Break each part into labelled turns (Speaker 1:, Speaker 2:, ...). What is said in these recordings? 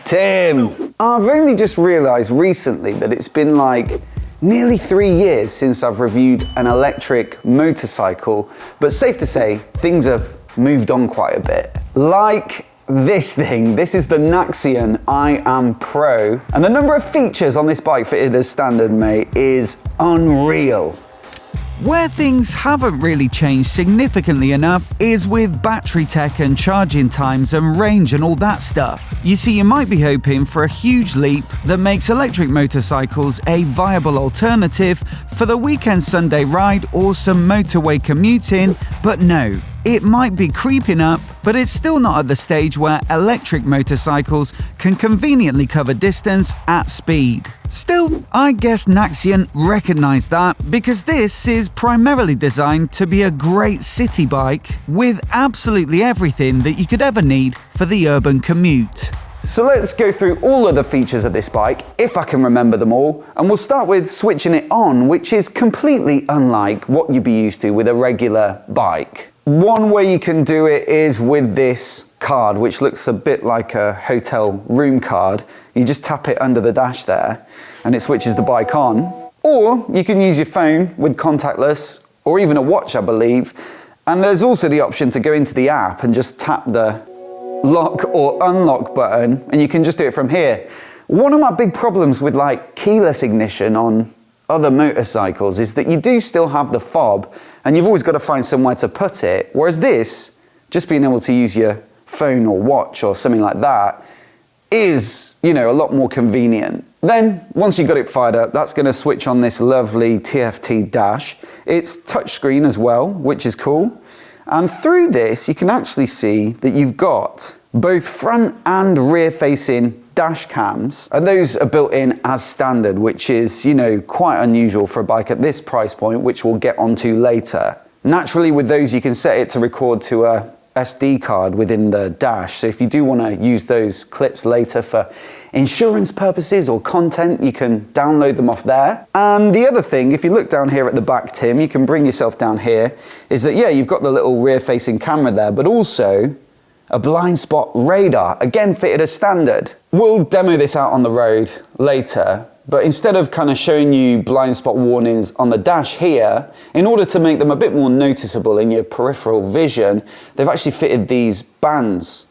Speaker 1: Tim, I've only just realised recently that it's been like nearly 3 years since I've reviewed an electric motorcycle, but safe to say, things have moved on quite a bit. Like this thing, this is the Naxeon I Am Pro, and the number of features on this bike fitted as standard, mate, is unreal.
Speaker 2: Where things haven't really changed significantly enough is with battery tech and charging times and range and all that stuff. You see, you might be hoping for a huge leap that makes electric motorcycles a viable alternative for the weekend Sunday ride or some motorway commuting, but no. It might be creeping up, but it's still not at the stage where electric motorcycles can conveniently cover distance at speed. Still, I guess Naxeon recognized that because this is primarily designed to be a great city bike with absolutely everything that you could ever need for the urban commute.
Speaker 1: So let's go through all of the features of this bike, if I can remember them all, and we'll start with switching it on, which is completely unlike what you'd be used to with a regular bike. One way you can do it is with this card, which looks a bit like a hotel room card. You just tap it under the dash there, and it switches the bike on. Or you can use your phone with contactless, or even a watch, I believe. And there's also the option to go into the app and just tap the lock or unlock button, and you can just do it from here. One of my big problems with like keyless ignition on other motorcycles is that you do still have the fob, and you've always got to find somewhere to put it. Whereas this, just being able to use your phone or watch or something like that is, you know, a lot more convenient. Then, once you've got it fired up, that's going to switch on this lovely TFT dash. It's touchscreen as well, which is cool. And through this, you can actually see that you've got both front and rear facing dash cams, and those are built in as standard, which is, you know, quite unusual for a bike at this price point, which we'll get onto later. Naturally, with those, you can set it to record to a SD card within the dash. So if you do want to use those clips later for insurance purposes or content, you can download them off there. And the other thing, if you look down here at the back, Tim, you can bring yourself down here, is that, yeah, you've got the little rear-facing camera there, but also a blind spot radar, again fitted as standard. We'll demo this out on the road later, but instead of kind of showing you blind spot warnings on the dash here, in order to make them a bit more noticeable in your peripheral vision, they've actually fitted these bands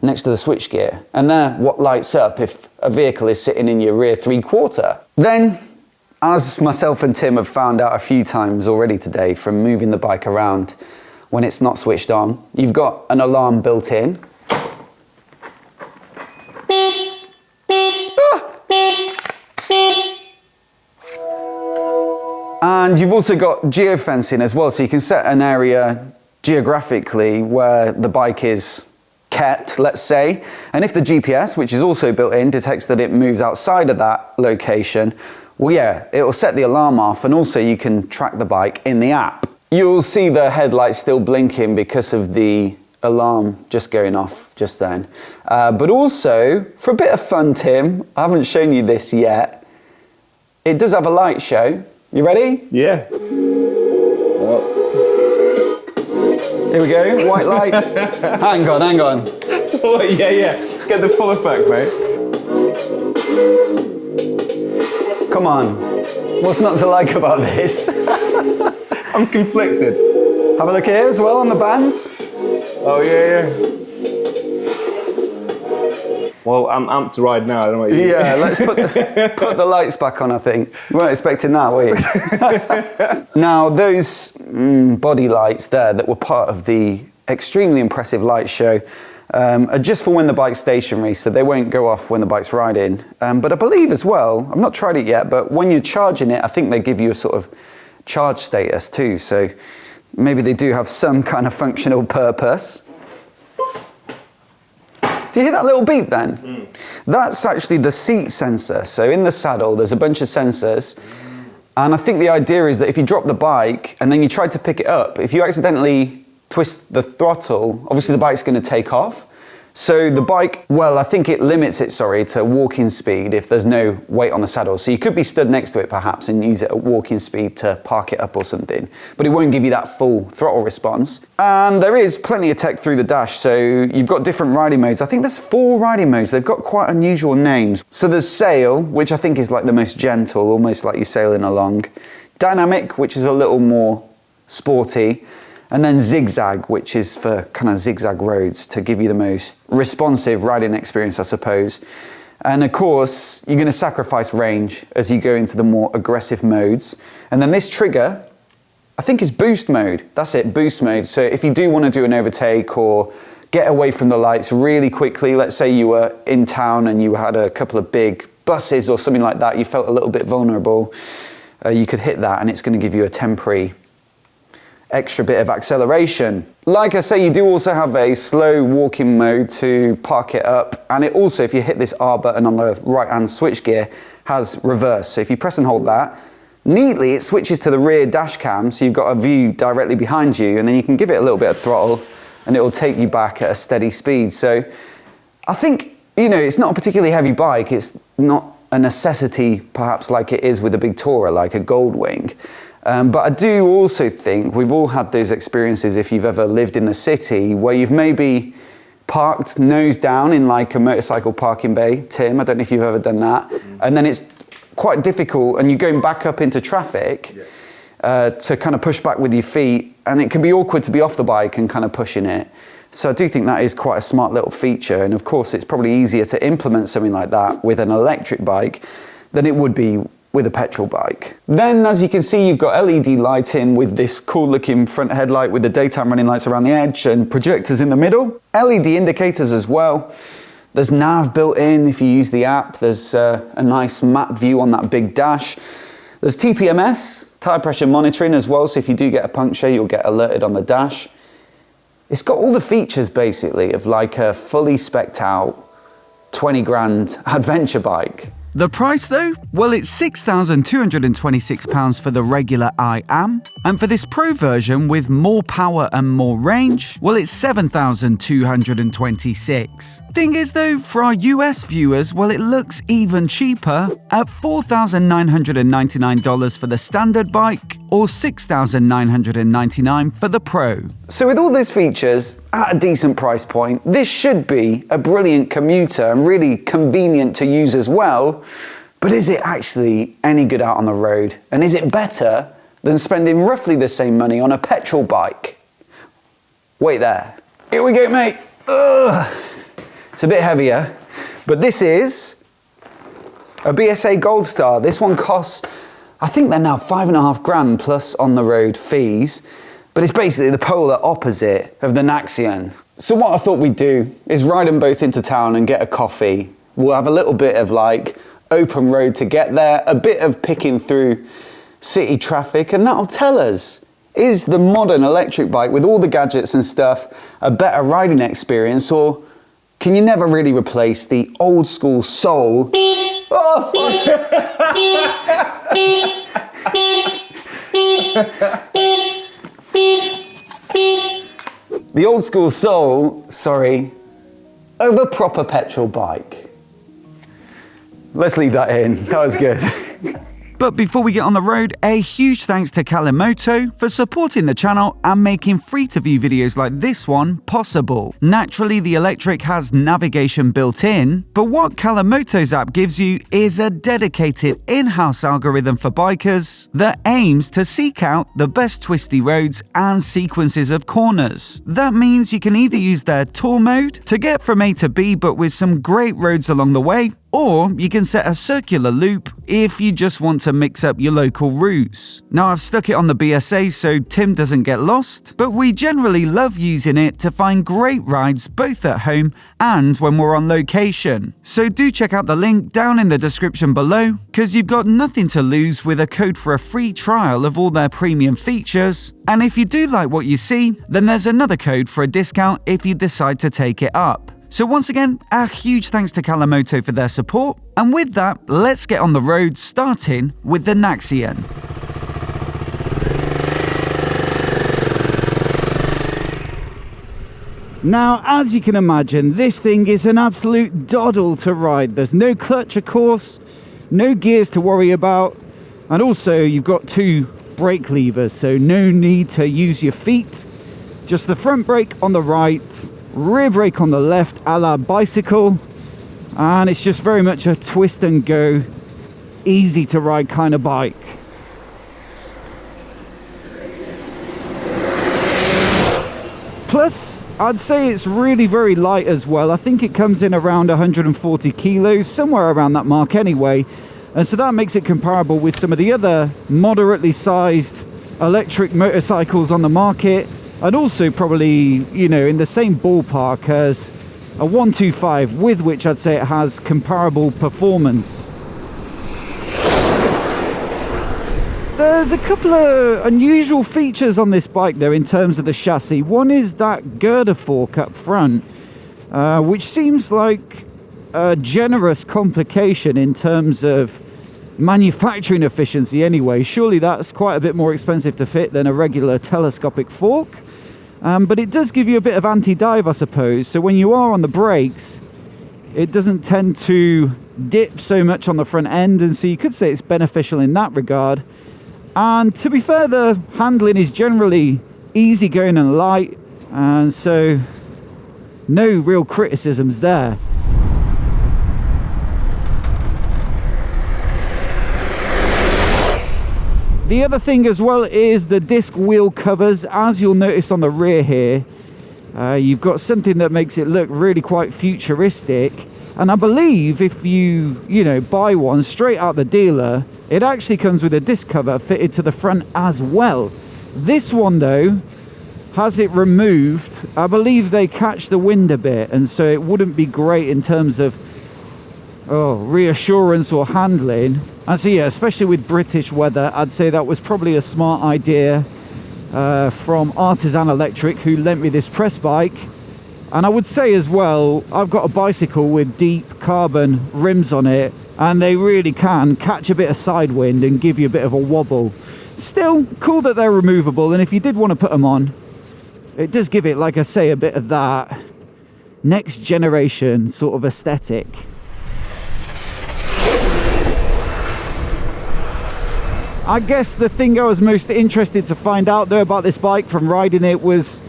Speaker 1: next to the switchgear, and they're what lights up if a vehicle is sitting in your rear three-quarter. Then, as myself and Tim have found out a few times already today from moving the bike around when it's not switched on, you've got an alarm built in. And you've also got geofencing as well, so you can set an area geographically where the bike is kept, let's say, and if the GPS, which is also built in, detects that it moves outside of that location, well, yeah, it will set the alarm off, and also you can track the bike in the app. You'll see the headlights still blinking because of the alarm just going off just then. But also, for a bit of fun, Tim, I haven't shown you this yet, it does have a light show. You ready?
Speaker 3: Yeah.
Speaker 1: Oh. Here we go, white lights. Hang on.
Speaker 3: Oh, yeah. Get the full effect, mate.
Speaker 1: Come on. What's not to like about this?
Speaker 3: I'm conflicted.
Speaker 1: Have a look here as well on the bands.
Speaker 3: Oh, yeah. Well, I'm amped to ride now. I don't know what you
Speaker 1: Yeah, let's put the lights back on, I think. You weren't expecting that, were you? Now, those body lights there that were part of the extremely impressive light show are just for when the bike's stationary, so they won't go off when the bike's riding. But I believe as well, I've not tried it yet, but when you're charging it, I think they give you a sort of charge status too, so maybe they do have some kind of functional purpose. Do you hear that little beep then? That's actually the seat sensor. So in the saddle, there's a bunch of sensors. And I think the idea is that if you drop the bike and then you try to pick it up, if you accidentally twist the throttle, obviously the bike's going to take off. So the bike, well, I think it limits it, to walking speed if there's no weight on the saddle. So you could be stood next to it perhaps and use it at walking speed to park it up or something, but it won't give you that full throttle response. And there is plenty of tech through the dash. So you've got different riding modes. I think there's 4 riding modes. They've got quite unusual names. So there's sail, which I think is like the most gentle, almost like you're sailing along. Dynamic, which is a little more sporty. And then zigzag, which is for kind of zigzag roads to give you the most responsive riding experience, I suppose. And of course, you're going to sacrifice range as you go into the more aggressive modes. And then this trigger, I think is boost mode. That's it, boost mode. So if you do want to do an overtake or get away from the lights really quickly, let's say you were in town and you had a couple of big buses or something like that, you felt a little bit vulnerable, you could hit that and it's going to give you a temporary extra bit of acceleration. Like I say, you do also have a slow walking mode to park it up, and it also, if you hit this R button on the right hand switch gear, has reverse. So if you press and hold that, neatly it switches to the rear dash cam, so you've got a view directly behind you, and then you can give it a little bit of throttle and it will take you back at a steady speed. So I think, you know, it's not a particularly heavy bike, it's not a necessity perhaps like it is with a big tourer like a Goldwing. But I do also think we've all had those experiences if you've ever lived in the city where you've maybe parked nose down in like a motorcycle parking bay. Tim, I don't know if you've ever done that. And then it's quite difficult and you're going back up into traffic to kind of push back with your feet, and it can be awkward to be off the bike and kind of pushing it. So I do think that is quite a smart little feature, and of course it's probably easier to implement something like that with an electric bike than it would be with a petrol bike. Then, as you can see, you've got LED lighting with this cool looking front headlight with the daytime running lights around the edge and projectors in the middle. LED indicators as well. There's nav built in if you use the app. There's a nice map view on that big dash. There's TPMS, tire pressure monitoring as well, so if you do get a puncture, you'll get alerted on the dash. It's got all the features basically of like a fully spec'd out 20 grand adventure bike.
Speaker 2: The price though? Well, it's £6,226 for the regular I Am, and for this Pro version with more power and more range, well, it's £7,226. Thing is though, for our US viewers, well, it looks even cheaper at $4,999 for the standard bike or $6,999 for the Pro.
Speaker 1: So with all those features at a decent price point, this should be a brilliant commuter and really convenient to use as well. But is it actually any good out on the road? And is it better than spending roughly the same money on a petrol bike? Wait there. Here we go, mate. Ugh. It's a bit heavier, but this is a BSA Gold Star. This one costs, I think they're now 5.5 grand plus on the road fees, but it's basically the polar opposite of the Naxeon. So what I thought we'd do is ride them both into town and get a coffee. We'll have a little bit of like open road to get there, a bit of picking through city traffic, and that'll tell us, is the modern electric bike with all the gadgets and stuff a better riding experience, or can you never really replace the old school soul? Oh, the old school soul, of a proper petrol bike. Let's leave that in. That was good.
Speaker 2: But before we get on the road, a huge thanks to Calamoto for supporting the channel and making free-to-view videos like this one possible. Naturally, the electric has navigation built in, but what Calamoto's app gives you is a dedicated in-house algorithm for bikers that aims to seek out the best twisty roads and sequences of corners. That means you can either use their tour mode to get from A to B but with some great roads along the way, or you can set a circular loop if you just want to mix up your local routes. Now, I've stuck it on the BSA so Tim doesn't get lost, but we generally love using it to find great rides both at home and when we're on location. So do check out the link down in the description below, because you've got nothing to lose with a code for a free trial of all their premium features. And if you do like what you see, then there's another code for a discount if you decide to take it up. So once again, a huge thanks to Calamoto for their support. And with that, let's get on the road, starting with the Naxeon. Now, as you can imagine, this thing is an absolute doddle to ride. There's no clutch, of course, no gears to worry about, and also you've got 2 brake levers, so no need to use your feet. Just the front brake on the right, rear brake on the left, a la bicycle, and it's just very much a twist and go, easy to ride kind of bike. Plus, I'd say it's really very light as well. I think it comes in around 140 kilos, somewhere around that mark anyway. And so that makes it comparable with some of the other moderately sized electric motorcycles on the market. And also probably, you know, in the same ballpark as a 125, with which I'd say it has comparable performance. There's a couple of unusual features on this bike though in terms of the chassis. One is that girder fork up front, which seems like a generous complication in terms of manufacturing efficiency anyway. Surely that's quite a bit more expensive to fit than a regular telescopic fork. But it does give you a bit of anti-dive, I suppose. So when you are on the brakes, it doesn't tend to dip so much on the front end, and so you could say it's beneficial in that regard. And to be fair, the handling is generally easygoing and light, and so no real criticisms there. The other thing as well is the disc wheel covers. As you'll notice on the rear here, you've got something that makes it look really quite futuristic. And I believe if you buy one straight out the dealer, it actually comes with a disc cover fitted to the front as well. This one though has it removed. I believe they catch the wind a bit, and so it wouldn't be great in terms of reassurance or handling. And so yeah, especially with British weather, I'd say that was probably a smart idea from Artisan Electric, who lent me this press bike. And I would say as well, I've got a bicycle with deep carbon rims on it, and they really can catch a bit of side wind and give you a bit of a wobble. Still, cool that they're removable, and if you did want to put them on, it does give it, like I say, a bit of that next generation sort of aesthetic. I guess the thing I was most interested to find out though about this bike from riding it was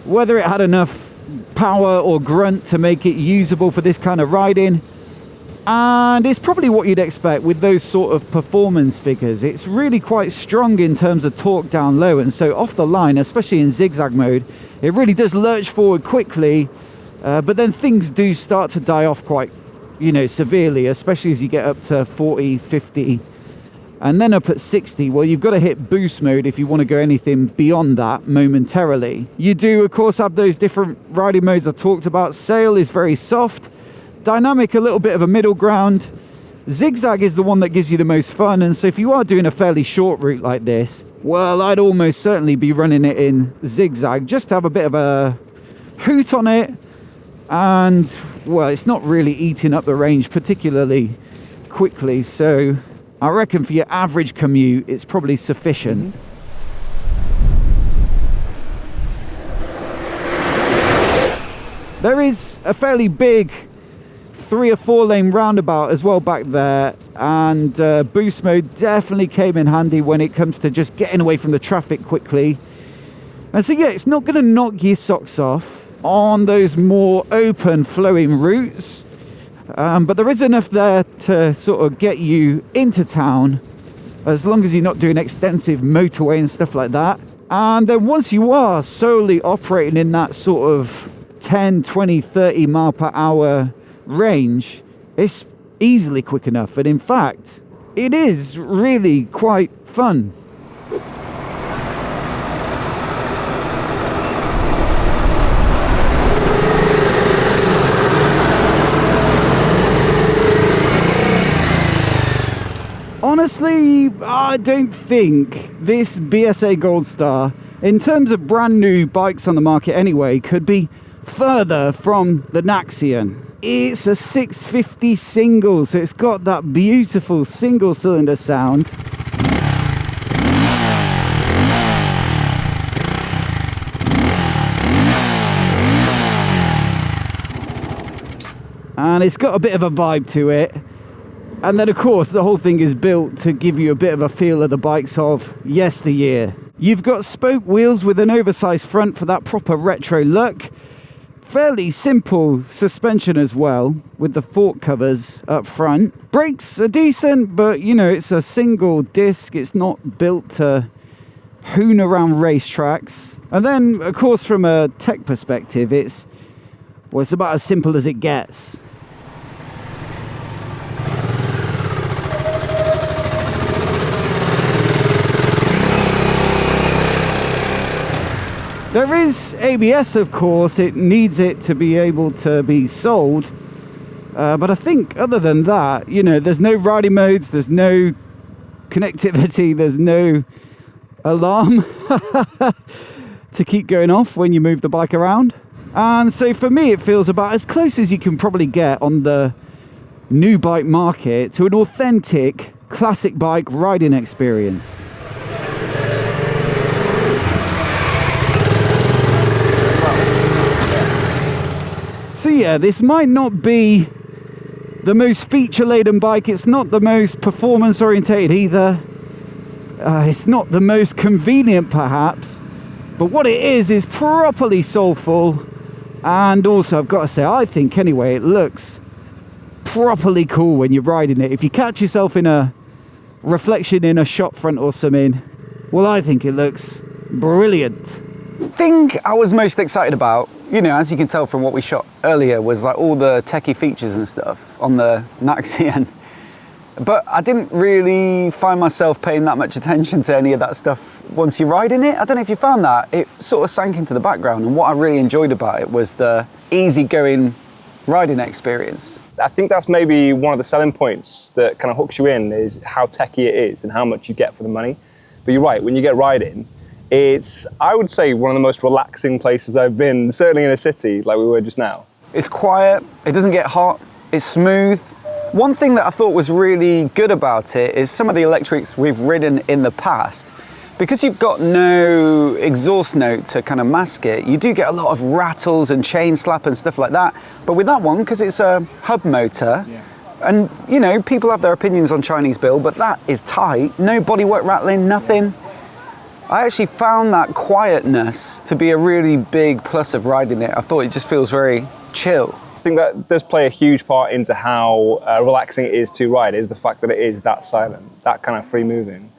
Speaker 2: whether it had enough power or grunt to make it usable for this kind of riding. And it's probably what you'd expect with those sort of performance figures. It's really quite strong in terms of torque down low, and so off the line, especially in zigzag mode, it really does lurch forward quickly, but then things do start to die off quite severely, especially as you get up to 40, 50, and then up at 60, well, you've got to hit boost mode if you want to go anything beyond that momentarily. You do, of course, have those different riding modes I talked about. Sail is very soft. Dynamic, a little bit of a middle ground. Zigzag is the one that gives you the most fun, and so if you are doing a fairly short route like this, well, I'd almost certainly be running it in zigzag, just to have a bit of a hoot on it, and, well, it's not really eating up the range particularly quickly, so I reckon for your average commute, it's probably sufficient. There is a fairly big 3 or 4 lane roundabout as well back there, and boost mode definitely came in handy when it comes to just getting away from the traffic quickly. And so yeah, it's not going to knock your socks off on those more open flowing routes. But there is enough there to sort of get you into town, as long as you're not doing extensive motorway and stuff like that. And then once you are solely operating in that sort of 10, 20, 30 mile per hour range, it's easily quick enough. And in fact, it is really quite fun. Honestly, I don't think this BSA Gold Star, in terms of brand new bikes on the market anyway, could be further from the Naxeon. It's a 650 single, so it's got that beautiful single cylinder sound. and it's got a bit of a vibe to it. And then of course the whole thing is built to give you a bit of a feel of the bikes of yesteryear. You've got spoke wheels with an oversized front for that proper retro look. Fairly simple suspension as well, with the fork covers up front. Brakes are decent, but you know, it's a single disc. It's not built to hoon around racetracks. And then, of course, from a tech perspective, it's about as simple as it gets. There is ABS, of course. It needs it to be able to be sold. But I think other than that, you know, there's no riding modes, there's no connectivity, there's no alarm to keep going off when you move the bike around. And so for me, it feels about as close as you can probably get on the new bike market to an authentic classic bike riding experience. So yeah, this might not be the most feature-laden bike. It's not the most performance-orientated either. It's not the most convenient, perhaps. But what it is properly soulful. And also, I've got to say, I think anyway, it looks properly cool when you're riding it. If you catch yourself in a reflection in a shop front or something, well, I think it looks brilliant.
Speaker 1: Thing I was most excited about, you know, as you can tell from what we shot earlier, was like all the techie features and stuff on the Naxeon. But I didn't really find myself paying that much attention to any of that stuff once you're riding it. I don't know if you found that. It sort of sank into the background, and what I really enjoyed about it was the easygoing riding experience.
Speaker 3: I think that's maybe one of the selling points that kind of hooks you in, is how techy it is and how much you get for the money. But you're right, when you get riding, it's, I would say, one of the most relaxing places I've been, certainly in a city like we were just now.
Speaker 1: It's quiet, it doesn't get hot, it's smooth. One thing that I thought was really good about it is some of the electrics we've ridden in the past, because you've got no exhaust note to kind of mask it, you do get a lot of rattles and chain slap and stuff like that. But with that one, because it's a hub motor, and you know, people have their opinions on Chinese build, but that is tight, no bodywork rattling, nothing. I actually found that quietness to be a really big plus of riding it. I thought it just feels very chill.
Speaker 3: I think that does play a huge part into how relaxing it is to ride, is the fact that it is that silent, that kind of free moving.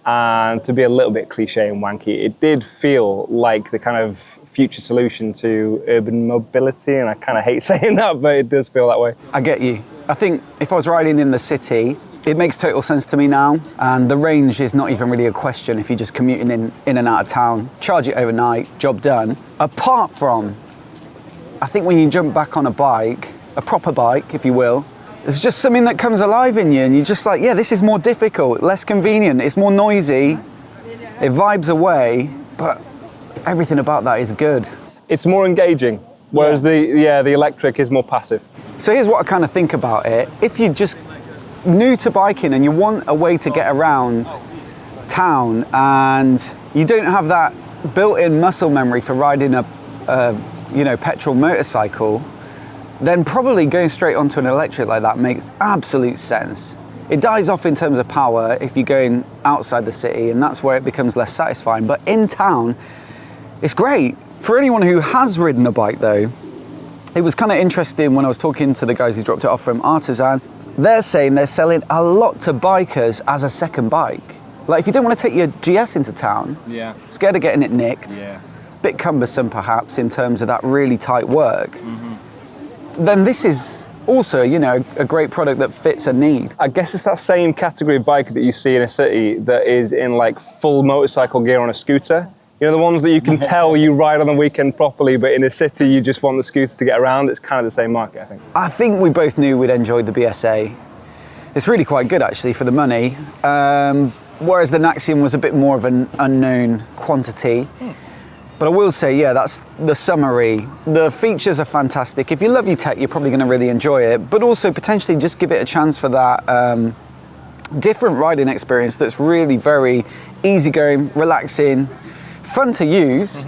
Speaker 3: And to be a little bit cliche and wanky, it did feel like the kind of future solution to urban mobility, and I kind of hate saying that, but it does feel that way.
Speaker 1: I get you. I think if I was riding in the city, it makes total sense to me now, and the range is not even really a question if you're just commuting in and out of town. Charge it overnight, job done. Apart from, I think when you jump back on a bike, a proper bike, if you will, there's just something that comes alive in you, and you're just like, yeah, this is more difficult, less convenient, it's more noisy, it vibes away, but everything about that is good.
Speaker 3: It's more engaging, whereas the electric is more passive.
Speaker 1: So here's what I kind of think about it. If you're just new to biking and you want a way to get around town and you don't have that built-in muscle memory for riding a petrol motorcycle, then probably going straight onto an electric like that makes absolute sense. It dies off in terms of power if you're going outside the city, and that's where it becomes less satisfying. But in town, it's great. For anyone who has ridden a bike though, it was kind of interesting when I was talking to the guys who dropped it off from Artisan. They're saying they're selling a lot to bikers as a second bike. Like if you don't want to take your GS into town, scared of getting it nicked, bit cumbersome perhaps in terms of that really tight work, then this is also, you know, a great product that fits a need.
Speaker 3: I guess it's that same category of bike that you see in a city that is in like full motorcycle gear on a scooter. You know, the ones that you can tell you ride on the weekend properly, but in a city you just want the scooter to get around. It's kind of the same market, I think.
Speaker 1: I think we both knew we'd enjoyed the BSA. It's really quite good actually for the money. Whereas the Naxeon was a bit more of an unknown quantity. But I will say, yeah, that's the summary. The features are fantastic. If you love your tech, you're probably going to really enjoy it, but also potentially just give it a chance for that different riding experience that's really very easygoing, relaxing, fun to use.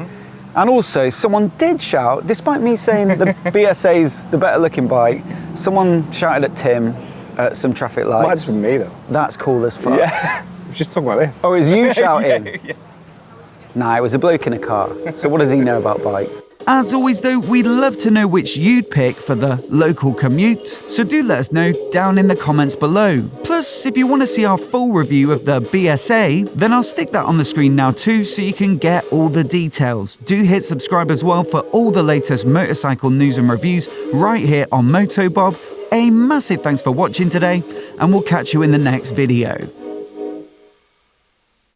Speaker 1: And also, someone did shout, despite me saying the BSA's the better looking bike, Someone shouted at Tim at some traffic lights.
Speaker 3: Might have been me though.
Speaker 1: That's cool as fuck.
Speaker 3: Yeah. I was just talking about this.
Speaker 1: Oh, it was you shouting?
Speaker 3: Yeah.
Speaker 1: Nah, it was a bloke in a car. So what does he know about bikes?
Speaker 2: As always though, we'd love to know which you'd pick for the local commute, so do let us know down in the comments below. Plus, if you want to see our full review of the BSA, then I'll stick that on the screen now too so you can get all the details. Do hit subscribe as well for all the latest motorcycle news and reviews right here on MOTOBOB. A massive thanks for watching today, and we'll catch you in the next video.